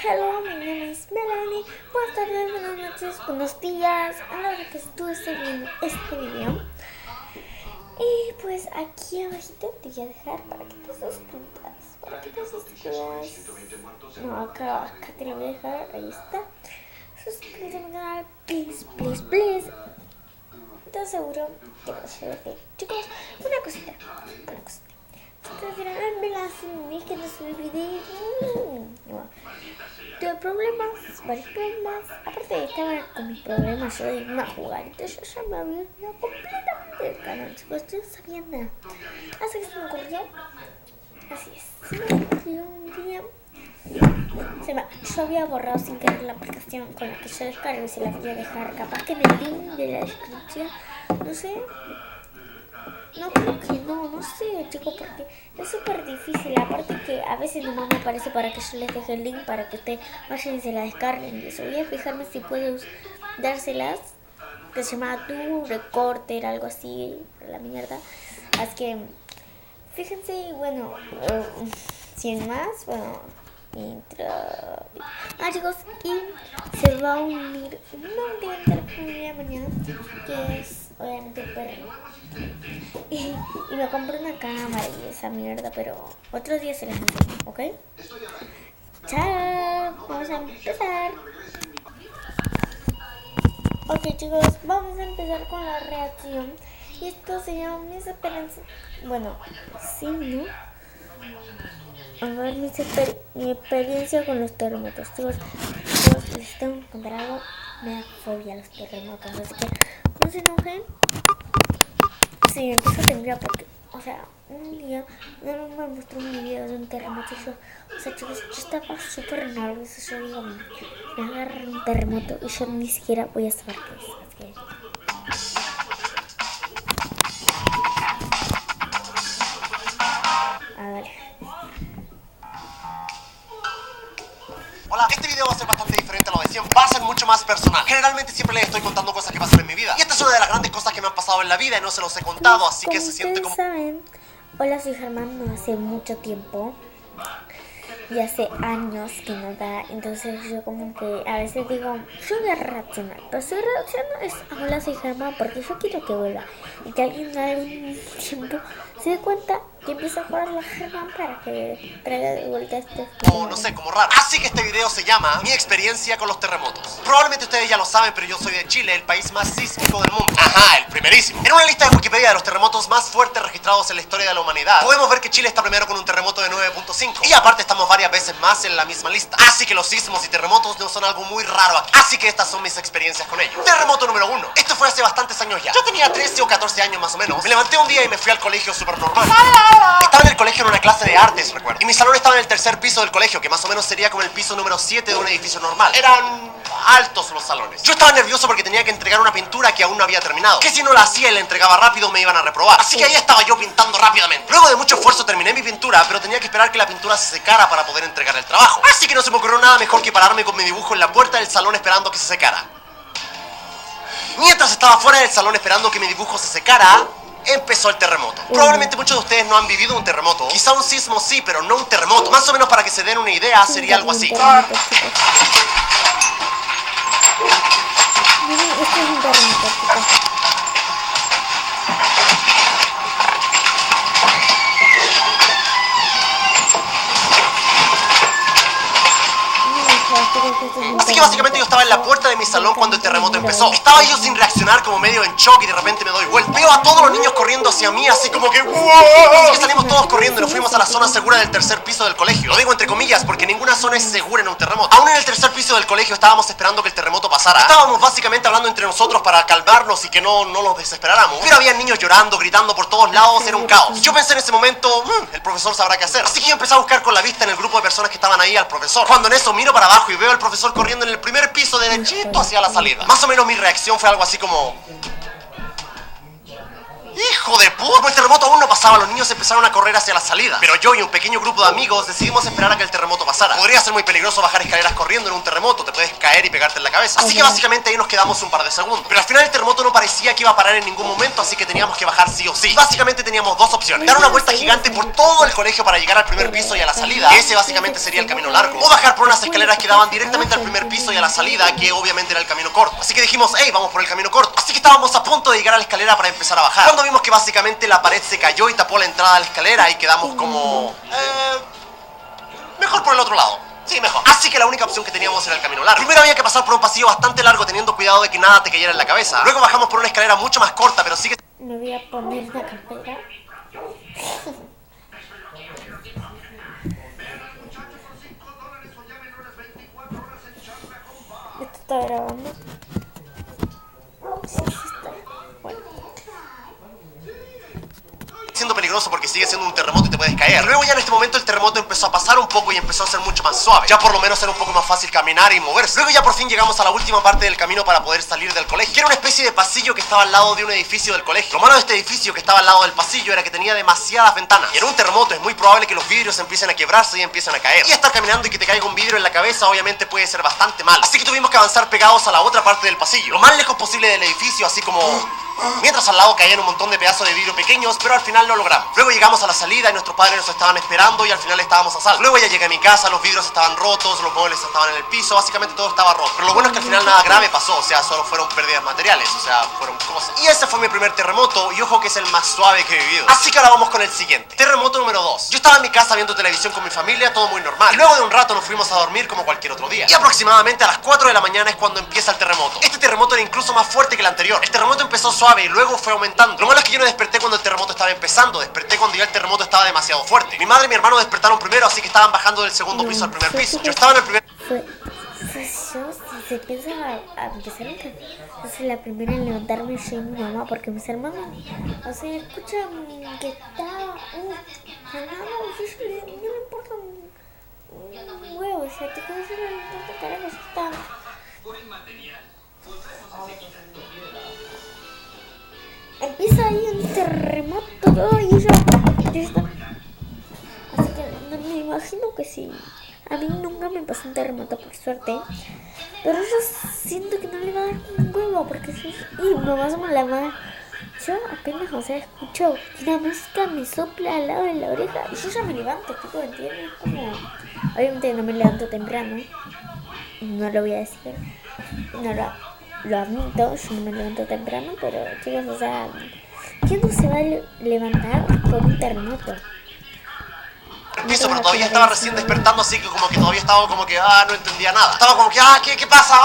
Hello, my name is Melanie. Buenas tardes, buenas noches, buenos días a la hora que tú estés viendo este video. Y pues aquí abajito te voy a dejar para que te suscribas. No, acá te lo voy a dejar, ahí está. Suscríbete a mi canal, please, please, please. Te aseguro que vas a ver. Chicos, una cosita. Ustedes dirán, me la hacen que no subí video. No. Tuve problemas, varios problemas. Aparte de estar con mis problemas, yo de irme a jugar. Entonces yo ya me había olvidado completamente del canal, chicos. Yo no sabía nada. Así que se me ocurrió. Así es. Se me ocurrió un día. Yo había borrado sin querer la aplicación con la que yo descargo y se la voy a dejar. Capaz que en el link de la descripción. No sé. No, creo que no sé, chicos, porque es súper difícil. Aparte que a veces nomás me aparece para que yo les deje el link para que ustedes vayan y se la descarguen. Y eso, voy a fijarme si puedo dárselas, que se llama Tu Recorder, algo así, la mierda. Así que, fíjense, y bueno, sin más, bueno, intro. Chicos, y se va a unir un integrante de la familia mañana, que es obviamente el perro. Y me compré una cámara y esa mierda, pero otros días se las enseño, ¿ok? Chao, vamos a empezar. Ok, chicos, vamos a empezar con la reacción. Y esto se llama mis experiencias. Bueno, sí, ¿no? A ver, mi experiencia con los terremotos. Chicos, les tengo que contar algo. Me da fobia a los terremotos, así que no se enojen. Sí, empiezo a temblar porque, o sea, un día me mostró un video de un terremoto y yo, o sea, chicos, yo estaba súper nerviosa. Yo digo, me agarra un terremoto y yo ni siquiera voy a saber qué es. Así que... A ver. Hola, este video va a ser bastante diferente a lo de siempre. Va a ser mucho más personal. Generalmente siempre les estoy contando cosas que pasan en mi vida. Y esta es una de las grandes cosas que me han pasado en la vida y no se los he contado, así que se siente como... saben, hola, soy Germán, no hace mucho tiempo. Y hace años que no da, entonces yo como que a veces digo, yo voy a reaccionar, pero si reacciono es hola, soy Germán, porque yo quiero que vuelva y que alguien en algún tiempo se dé cuenta que empieza a jugar la Germán para que traiga de vuelta este como, no sé, como raro. Así que este video se llama Mi experiencia con los terremotos. Probablemente ustedes ya lo saben, pero yo soy de Chile, el país más sísmico del mundo. Ajá, el primerísimo. En una lista de Wikipedia de los terremotos más fuertes registrados en la historia de la humanidad, podemos ver que Chile está primero con un terremoto de 9.5. Y aparte estamos varias veces más en la misma lista. Así que los sismos y terremotos no son algo muy raro aquí. Así que estas son mis experiencias con ellos. Terremoto número 1. Esto fue hace bastantes años ya. Yo tenía 13 o 14 años más o menos. Me levanté un día y me fui al colegio súper normal. Estaba en el colegio en una clase de artes, recuerdo. Y mi salón estaba en el tercer piso del colegio, que más o menos sería como el piso número 7 de un edificio normal. Eran altos los salones. Yo estaba nervioso porque tenía que entregar una pintura que aún no había terminado. Que si no la hacía y la entregaba rápido me iban a reprobar. Así que ahí estaba yo pintando rápidamente. Luego de mucho esfuerzo terminé mi pintura, pero tenía que esperar que la pintura se secara para poder entregar el trabajo. Así que no se me ocurrió nada mejor que pararme con mi dibujo en la puerta del salón esperando que se secara. Mientras estaba fuera del salón esperando que mi dibujo se secara, empezó el terremoto. Probablemente muchos de ustedes no han vivido un terremoto. Quizá un sismo sí, pero no un terremoto. Más o menos para que se den una idea, sería algo así. Miren, este es un terremoto, chicos. Así que básicamente yo estaba en la puerta de mi salón cuando el terremoto empezó. Estaba yo sin reaccionar, como medio en shock, y de repente me doy vuelta. Veo a todos los niños corriendo hacia mí, así como que ¡wow! Así que salimos todos corriendo y nos fuimos a la zona segura del tercer piso del colegio. Lo digo entre comillas porque ninguna zona es segura en un terremoto. Aún en el tercer piso del colegio estábamos esperando que el terremoto pasara. Estábamos básicamente hablando entre nosotros para calmarnos y que no nos desesperáramos. Pero había niños llorando, gritando por todos lados, era un caos. Yo pensé en ese momento, el profesor sabrá qué hacer. Así que yo empecé a buscar con la vista en el grupo de personas que estaban ahí al profesor. Cuando en eso miro para abajo y veo al profesor corriendo en el primer piso derechito hacia la salida. Más o menos mi reacción fue algo así como... ¡Hijo de puta! Como el terremoto aún no pasaba, los niños empezaron a correr hacia la salida. Pero yo y un pequeño grupo de amigos decidimos esperar a que el terremoto pasara. Podría ser muy peligroso bajar escaleras corriendo en un terremoto, te puedes caer y pegarte en la cabeza. Así que básicamente ahí nos quedamos un par de segundos. Pero al final el terremoto no parecía que iba a parar en ningún momento, así que teníamos que bajar sí o sí. Básicamente teníamos dos opciones: dar una vuelta gigante por todo el colegio para llegar al primer piso y a la salida, que ese básicamente sería el camino largo, o bajar por unas escaleras que daban directamente al primer piso y a la salida, que obviamente era el camino corto. Así que dijimos, hey, vamos por el camino corto. Así que estábamos a punto de llegar a la escalera para empezar a bajar, cuando vimos que básicamente la pared se cayó y tapó la entrada a la escalera y quedamos como... mejor por el otro lado. Sí, mejor. Así que la única opción que teníamos era el camino largo. Primero había que pasar por un pasillo bastante largo teniendo cuidado de que nada te cayera en la cabeza. Luego bajamos por una escalera mucho más corta, pero sigue... Me voy a poner la cartera. Esto está grabando. Sí, está. Bueno. siendo peligroso porque sigue siendo un terremoto y te puedes caer. Luego ya en este momento el terremoto empezó a pasar un poco y empezó a ser mucho más suave. Ya por lo menos era un poco más fácil caminar y moverse. Luego ya por fin llegamos a la última parte del camino para poder salir del colegio, que era una especie de pasillo que estaba al lado de un edificio del colegio. Lo malo de este edificio que estaba al lado del pasillo era que tenía demasiadas ventanas. Y en un terremoto es muy probable que los vidrios empiecen a quebrarse y empiecen a caer. Y estar caminando y que te caiga un vidrio en la cabeza obviamente puede ser bastante mal. Así que tuvimos que avanzar pegados a la otra parte del pasillo, lo más lejos posible del edificio, así como... mientras al lado caían un montón de pedazos de vidrio pequeños, pero al final lo logramos. Luego llegamos a la salida y nuestros padres nos estaban esperando y al final estábamos a salvo. Luego ya llegué a mi casa, los vidrios estaban rotos, los muebles estaban en el piso, básicamente todo estaba roto. Pero lo bueno es que al final nada grave pasó, o sea, solo fueron pérdidas materiales, o sea, fueron cosas. Y ese fue mi primer terremoto y ojo que es el más suave que he vivido. Así que ahora vamos con el siguiente. Terremoto número 2. Yo estaba en mi casa viendo televisión con mi familia, todo muy normal. Y luego de un rato nos fuimos a dormir como cualquier otro día. Y aproximadamente a las 4 de la mañana es cuando empieza el terremoto. Este terremoto era incluso más fuerte que el anterior. El terremoto empezó suave y luego fue aumentando. Lo malo es que yo no desperté cuando el terremoto estaba empezando, desperté cuando ya el terremoto estaba demasiado fuerte. Mi madre y mi hermano despertaron primero, así que estaban bajando del segundo piso al primer piso. Yo estaba en el primer... Se empieza a empezar a ser la primera en levantarme yo y mi mamá, porque mis hermanos, o sea, escuchan que está ganando, no le importa un huevo, o sea, te puedes hacer un tanto carajo, está... Empieza ahí un terremoto todo y ella está... Así que no me imagino que sí. A mí nunca me pasó un terremoto, por suerte. Pero yo siento que no le va a dar un huevo, porque si... Y mamá somos la más... Yo apenas, o sea, escucho una música, me sopla al lado de la oreja y yo ya me levanto, tipo, ¿entiendes? Como... Obviamente no me levanto temprano, no lo voy a decir, no lo admito, yo no me levanto temprano, pero chicos, o sea, ¿quién no se va a levantar con un terremoto? piso, pero todavía estaba recién despertando, así que como que todavía estaba como que, no entendía nada. Estaba como que, ¿qué pasa?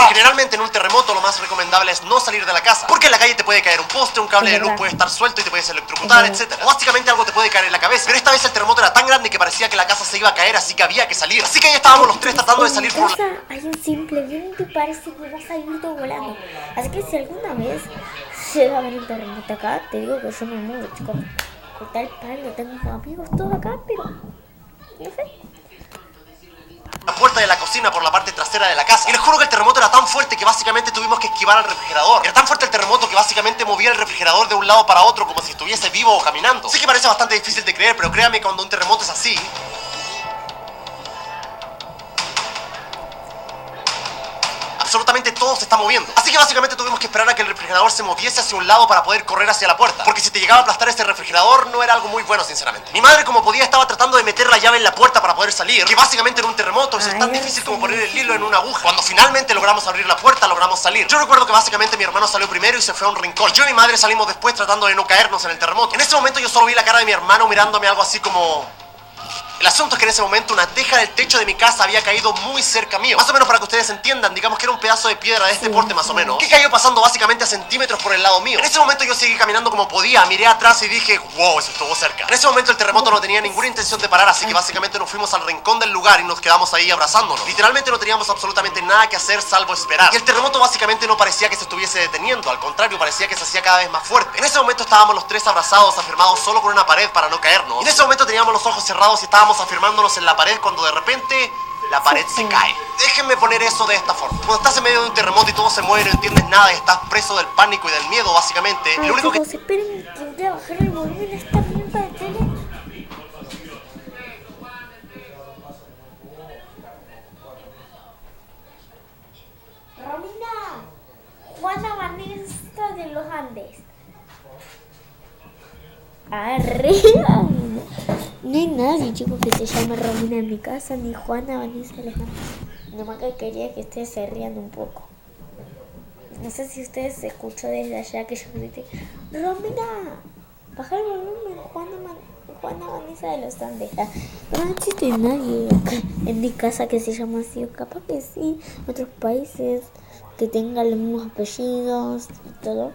Generalmente en un terremoto lo más recomendable es no salir de la casa, porque en la calle te puede caer un poste, un cable de luz puede estar suelto y te puedes electrocutar, etc. O básicamente algo te puede caer en la cabeza. Pero esta vez el terremoto era tan grande que parecía que la casa se iba a caer, así que había que salir. Así que ahí estábamos los tres tratando de salir por la... Hay un simple viento y parece que vas a ir todo volando. Así que si alguna vez llega a haber un terremoto acá, te digo que yo me muero, chicos. Con tal palo, tengo amigos todos acá, pero... no sé. La puerta de la cocina por la parte trasera de la casa. Y les juro que el terremoto era tan fuerte que básicamente tuvimos que esquivar al refrigerador. Era tan fuerte el terremoto que básicamente movía el refrigerador de un lado para otro como si estuviese vivo o caminando. Sí que parece bastante difícil de creer, pero créanme que cuando un terremoto es así... absolutamente todo se está moviendo. Así que básicamente tuvimos que esperar a que el refrigerador se moviese hacia un lado para poder correr hacia la puerta. Porque si te llegaba a aplastar este refrigerador no era algo muy bueno, sinceramente. Mi madre, como podía, estaba tratando de meter la llave en la puerta para poder salir. Que básicamente en un terremoto eso es tan difícil como poner el hilo en una aguja. Cuando finalmente logramos abrir la puerta, logramos salir. Yo recuerdo que básicamente mi hermano salió primero y se fue a un rincón. Yo y mi madre salimos después tratando de no caernos en el terremoto. En ese momento yo solo vi la cara de mi hermano mirándome algo así como... El asunto es que en ese momento una teja del techo de mi casa había caído muy cerca mío. Más o menos para que ustedes entiendan, digamos que era un pedazo de piedra de este porte más o menos, que cayó pasando básicamente a centímetros por el lado mío. En ese momento yo seguí caminando como podía, miré atrás y dije, wow, eso estuvo cerca. En ese momento el terremoto no tenía ninguna intención de parar, así que básicamente nos fuimos al rincón del lugar y nos quedamos ahí abrazándonos. Literalmente no teníamos absolutamente nada que hacer salvo esperar. Y el terremoto básicamente no parecía que se estuviese deteniendo, al contrario, parecía que se hacía cada vez más fuerte. En ese momento estábamos los tres abrazados, afirmados solo con una pared para no caernos. Y en ese momento teníamos los ojos cerrados y estábamos afirmándonos en la pared cuando de repente la pared se cae. Déjenme poner eso de esta forma. Cuando estás en medio de un terremoto y todo se mueve y no entiendes nada y estás preso del pánico y del miedo, básicamente, Ay, lo único que... chicos, esperen que voy a bajar el volumen a esta mierda de tele. Romina, Juana Vanessa de los Andes. Arriba. No hay nadie, chicos, que se llame Romina en mi casa, ni Juana Vanessa de los Andes. Nomás que quería que ustedes se rían un poco. No sé si ustedes se escuchó desde allá que yo grité: Romina, baja el volumen, Juana Vanessa de los Andes. Pero no existe nadie acá en mi casa que se llama así, o capaz que sí, en otros países que tengan los mismos apellidos y todo.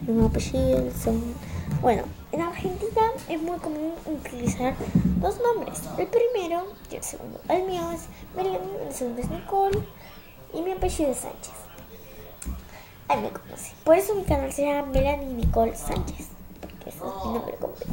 Los mismos apellidos son... Bueno, en Argentina es muy común utilizar dos nombres. El primero y el segundo. El mío es Melanie, el segundo es Nicole y mi apellido es Sánchez. Ahí me conocí. Por eso mi canal se llama Melanie Nicole Sánchez, porque ese es mi nombre completo.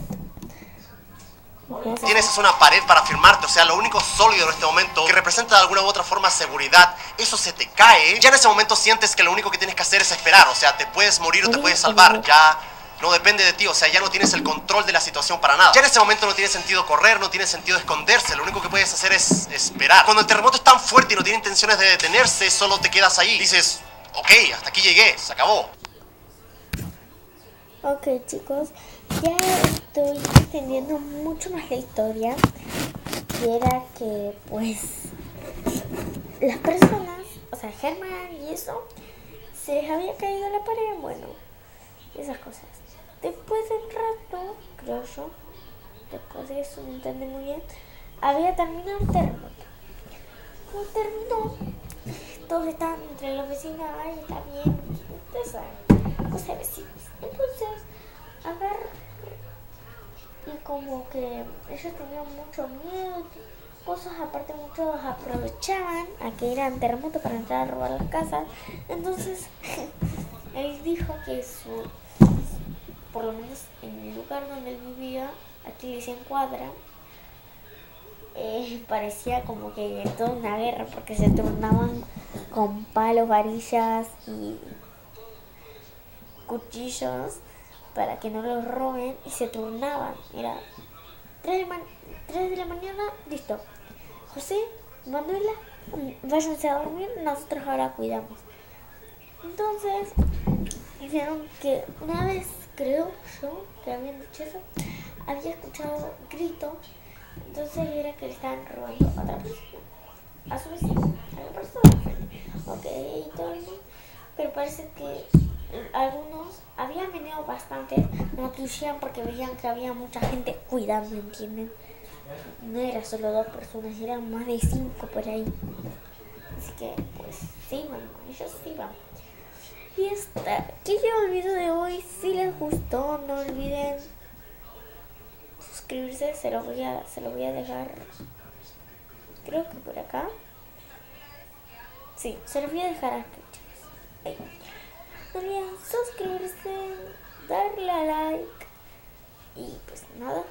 Tienes es una pared para firmarte, o sea, lo único sólido en este momento que representa de alguna u otra forma seguridad, eso se te cae. Ya en ese momento sientes que lo único que tienes que hacer es esperar, o sea, te puedes morir o te puedes salvar, ya no depende de ti, o sea, ya no tienes el control de la situación para nada. Ya en ese momento no tiene sentido correr, no tiene sentido esconderse, lo único que puedes hacer es esperar. Cuando el terremoto es tan fuerte y no tiene intenciones de detenerse, solo te quedas ahí. Dices, ok, hasta aquí llegué, se acabó. Ok, chicos, ya estoy entendiendo mucho más la historia. Y era que, pues, las personas, o sea, Germán y eso, se les había caído la pared, bueno, esas cosas. Después de un rato, creo yo, después de eso, no entendí muy bien, había terminado el terremoto. Cuando terminó, todos estaban entre los vecinos, ay, está bien, ustedes saben, cosas de vecinos. Entonces, agarré y como que ellos tenían mucho miedo, cosas, aparte muchos aprovechaban a que eran terremotos para entrar a robar las casas. Entonces, él dijo que por lo menos en el lugar donde él vivía, aquí le dicen cuadra, parecía como que toda una guerra porque se turnaban con palos, varillas y cuchillos para que no los roben y se turnaban. Era 3 de la mañana, listo. José, Manuela, váyanse a dormir, nosotros ahora cuidamos. Entonces, dijeron que una vez, creo yo, que habían dicho eso, había escuchado gritos. Entonces era que le estaban robando a otra persona, a su vecino, a la persona. Ok, y todo el mundo. Pero parece que algunos habían venido bastante, no quisieron porque veían que había mucha gente cuidando, ¿entienden? No era solo 2 personas, eran más de 5 por ahí. Así que, pues, sí, bueno, ellos sí van. Y hasta aquí llegó el video de hoy. Si les gustó, no olviden suscribirse, se lo voy a dejar, creo que por acá. Sí, se los voy a dejar aquí, chicos. Ahí. No olviden suscribirse, darle a like y pues nada.